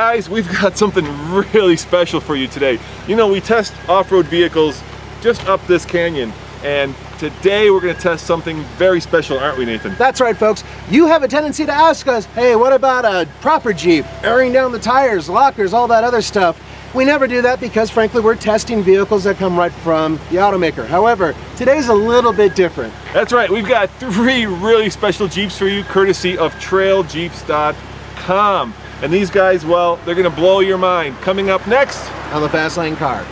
Guys, we've got something really special for you today. You know, we test off-road vehicles just up this canyon, and today we're going to test something very special, aren't we, Nathan? That's right, folks. You have a tendency to ask us, hey, what about a proper Jeep? Airing down the tires, lockers, all that other stuff. We never do that because, frankly, we're testing vehicles that come right from the automaker. However, today's a little bit different. That's right. We've got 3 really special Jeeps for you, courtesy of trailjeeps.com. And these guys, well, they're going to blow your mind. Coming up next On the Fast Lane Car.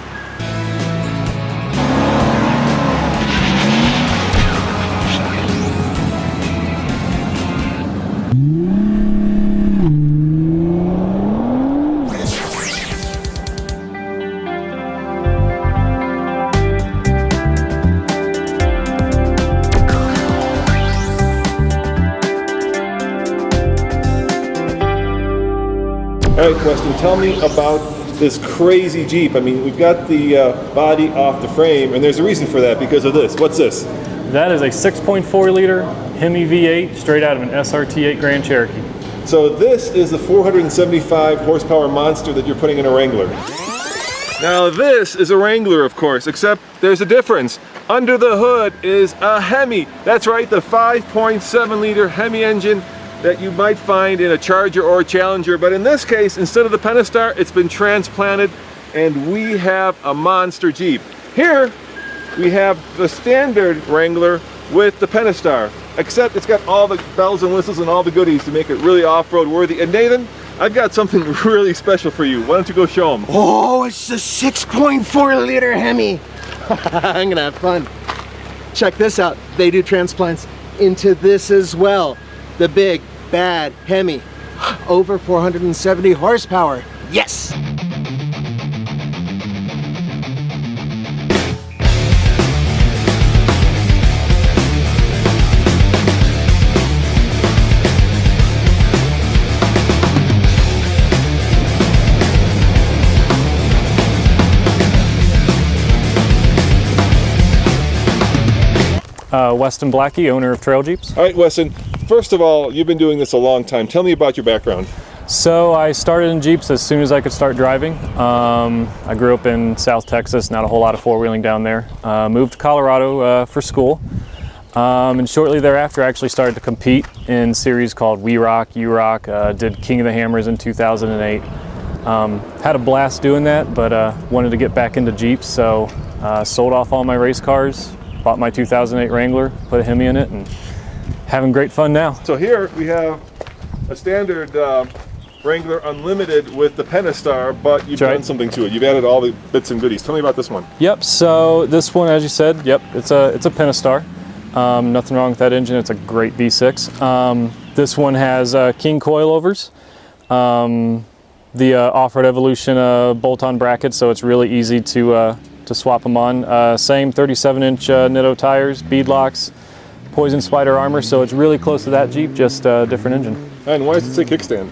All right, Weston, tell me about this crazy Jeep. I mean, we've got the body off the frame, and there's a reason for that because of this. What's this? That is a 6.4 liter HEMI V8 straight out of an SRT 8 Grand Cherokee. So this is the 475 horsepower monster that you're putting in a Wrangler. Now this is a Wrangler, of course, except there's a difference. Under the hood is a HEMI. That's right, the 5.7 liter HEMI engine that you might find in a Charger or a Challenger, but in this case, instead of the Pentastar, it's been transplanted, and we have a monster Jeep. Here, we have the standard Wrangler with the Pentastar, except it's got all the bells and whistles and all the goodies to make it really off-road worthy. And Nathan, I've got something really special for you. Why don't you go show them? Oh, it's the 6.4 liter HEMI. I'm gonna have fun. Check this out. They do transplants into this as well. The big, bad HEMI. Over 470 horsepower. Yes! Weston Blackie, owner of Trail Jeeps. All right, Weston, first of all, you've been doing this a long time. Tell me about your background. So I started in Jeeps as soon as I could start driving. I grew up in South Texas, not a whole lot of four-wheeling down there. Moved to Colorado for school. And shortly thereafter, I actually started to compete in series called We Rock, You Rock. Did King of the Hammers in 2008. Had a blast doing that, but wanted to get back into Jeeps, so sold off all my race cars. Bought my 2008 Wrangler, put a HEMI in it, and having great fun now. So here we have a standard Wrangler Unlimited with the Pentastar, but you've done something to it. You've added all the bits and goodies. Tell me about this one. Yep, so this one, as you said, yep, it's a Pentastar. Nothing wrong with that engine. It's a great V6. This one has King coilovers, the Off-Road Evolution bolt-on brackets, so it's really easy to swap them on. Same 37-inch Nitto tires, bead locks, Poison Spider armor, so it's really close to that Jeep, just a different engine. And why does it say kickstand?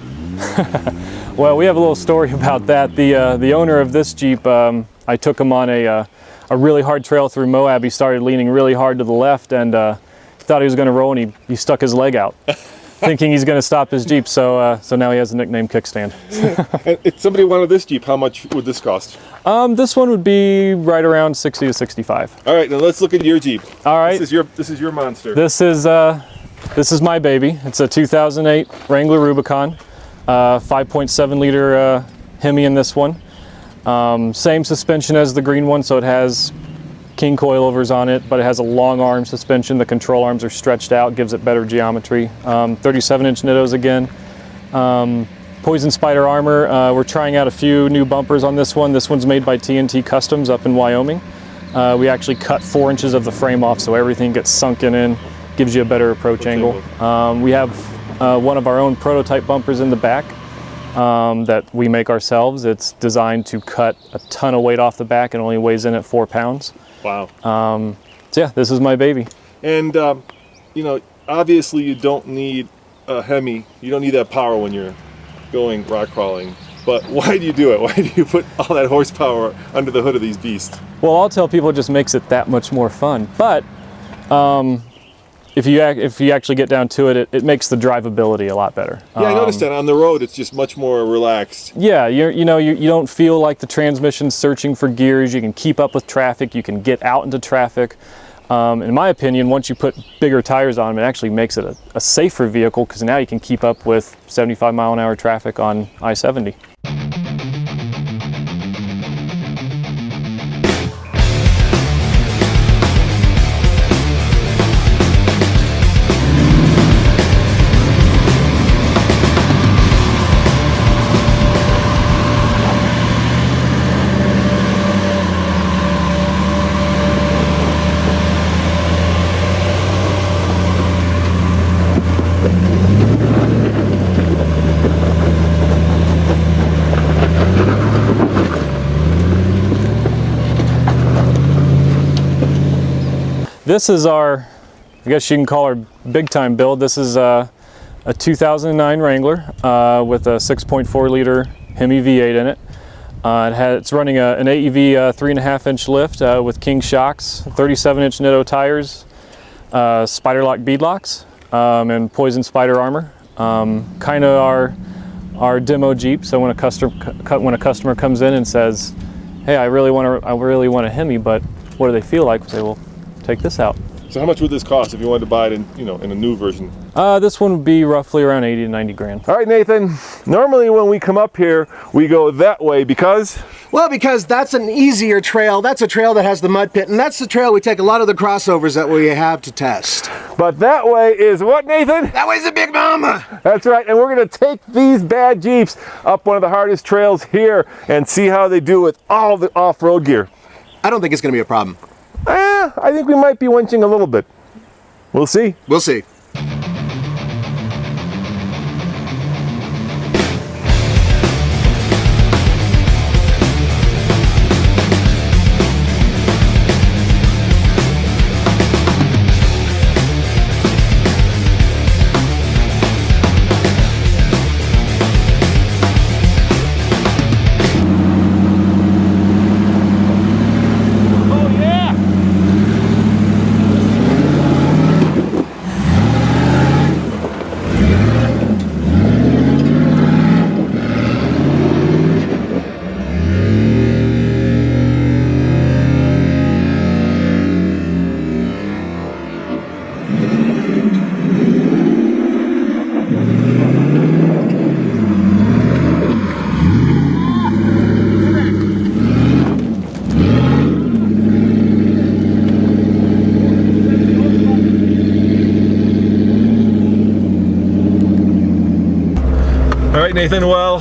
Well, we have a little story about that. The owner of this Jeep, I took him on a really hard trail through Moab. He started leaning really hard to the left and thought he was going to roll, and he stuck his leg out. Thinking he's going to stop his Jeep, so now he has the nickname Kickstand. If somebody wanted this Jeep, how much would this cost? This one would be right around 60 to 65. All right, now let's look at your Jeep. All right. This is your monster. This is my baby. It's a 2008 Wrangler Rubicon, 5.7 liter HEMI in this one. Same suspension as the green one, so it has King coilovers on it, but it has a long arm suspension. The control arms are stretched out, gives it better geometry. 37-inch Nittos again. Poison Spider armor. We're trying out a few new bumpers on this one. This one's made by TNT Customs up in Wyoming. We actually cut 4 inches of the frame off, so everything gets sunken in, gives you a better approach angle. We have one of our own prototype bumpers in the back that we make ourselves. It's designed to cut a ton of weight off the back and only weighs in at 4 pounds. Wow. So yeah, this is my baby. And you know, obviously you don't need a HEMI. You don't need that power when you're going rock crawling. But why do you do it? Why do you put all that horsepower under the hood of these beasts? Well, I'll tell people it just makes it that much more fun. But if you actually get down to it, it makes the drivability a lot better. Yeah, I noticed that on the road it's just much more relaxed. Yeah, you don't feel like the transmission's searching for gears. You can keep up with traffic. You can get out into traffic. In my opinion, once you put bigger tires on them, it actually makes it a safer vehicle because now you can keep up with 75-mile-an-hour traffic on I-70. This is our, I guess you can call our big time build. This is a 2009 Wrangler with a 6.4 liter HEMI V8 in it. It's running an AEV 3.5-inch lift with King shocks, 37-inch Nitto tires, spider lock bead locks, and poison spider armor. Kind of our demo Jeep. So when a customer comes in and says, "Hey, I really want a HEMI, but what do they feel like?" We say, "Well, take this out." So how much would this cost if you wanted to buy it in, in a new version? This one would be roughly around 80 to 90 grand. All right, Nathan. Normally when we come up here, we go that way because? Well, because that's an easier trail. That's a trail that has the mud pit, and that's the trail we take a lot of the crossovers that we have to test. But that way is what, Nathan? That way's the Big Mama. That's right, and we're gonna take these bad Jeeps up one of the hardest trails here and see how they do with all the off-road gear. I don't think it's gonna be a problem. I think we might be winching a little bit. We'll see. We'll see. All right, Nathan, well,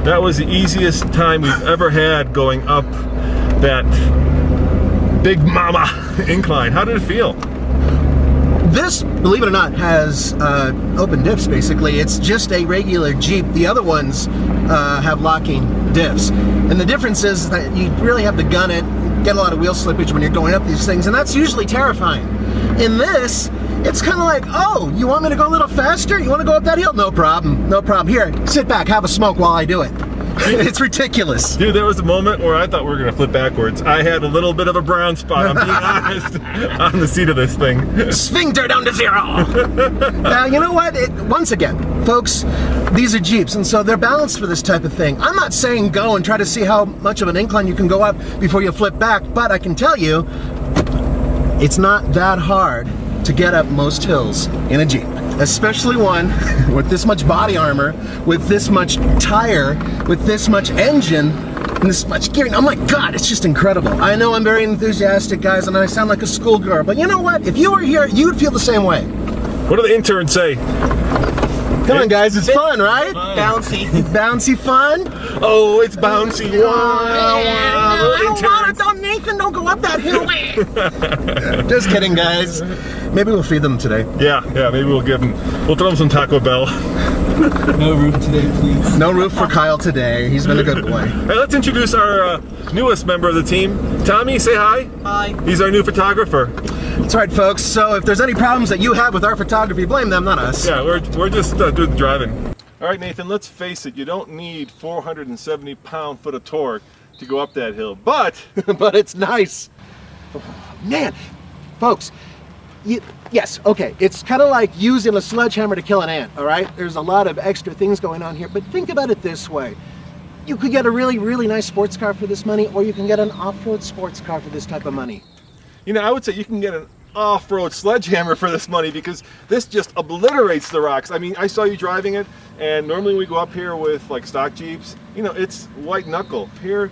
that was the easiest time we've ever had going up that Big Mama incline. How did it feel? This, believe it or not, has open diffs basically. It's just a regular Jeep. The other ones have locking diffs. And the difference is that you really have to gun it, get a lot of wheel slippage when you're going up these things, and that's usually terrifying. In this, it's kind of like, oh, you want me to go a little faster? You want to go up that hill? No problem, no problem. Here, sit back, have a smoke while I do it. It's ridiculous. Dude, there was a moment where I thought we were going to flip backwards. I had a little bit of a brown spot, I'm being honest, on the seat of this thing. Sphincter down to zero. Now, you know what? Once again, folks, these are Jeeps, and so they're balanced for this type of thing. I'm not saying go and try to see how much of an incline you can go up before you flip back, but I can tell you, it's not that hard to get up most hills in a Jeep. Especially one with this much body armor, with this much tire, with this much engine, and this much gearing. Oh my God, it's just incredible. I know I'm very enthusiastic, guys, and I sound like a schoolgirl, but you know what? If you were here, you'd feel the same way. What do the interns say? Come on, guys, it's fun, right? Bouncy. Bouncy fun? Oh, it's bouncy. Don't, Nathan, don't go up that hill. Just kidding, guys. Maybe we'll feed them today. Yeah, maybe we'll throw them some Taco Bell. No roof today, please. No roof for Kyle today. He's been a good boy. Hey, let's introduce our newest member of the team. Tommy, say hi. Hi. He's our new photographer. That's right, folks. So if there's any problems that you have with our photography, blame them, not us. Yeah, we're just doing the driving. All right, Nathan, let's face it. You don't need 470 pound-foot of torque to go up that hill, but... But it's nice. Man, folks, Yes, okay. It's kind of like using a sledgehammer to kill an ant, all right? There's a lot of extra things going on here, but think about it this way. You could get a really, really nice sports car for this money, or you can get an off-road sports car for this type of money. You know, I would say you can get an off-road sledgehammer for this money because this just obliterates the rocks. I mean, I saw you driving it, and normally we go up here with like stock Jeeps. You know, it's white knuckle. Here,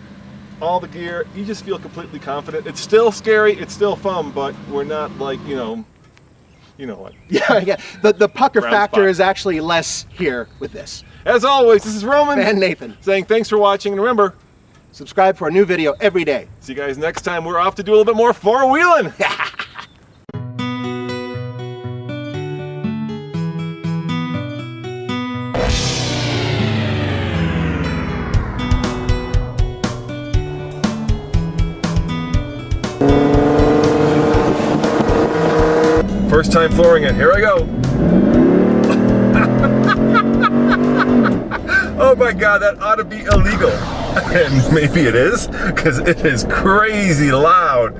all the gear, you just feel completely confident. It's still scary, it's still fun, but we're not like, you know what. Yeah. The pucker Brown factor spot. is actually less here with this. As always, this is Roman And Nathan. saying thanks for watching, and remember, Subscribe for a new video every day. see you guys next time. We're off to do a little bit more four-wheeling. First time flooring it. Here I go. Oh my God, that ought to be illegal. And maybe it is, because it is crazy loud.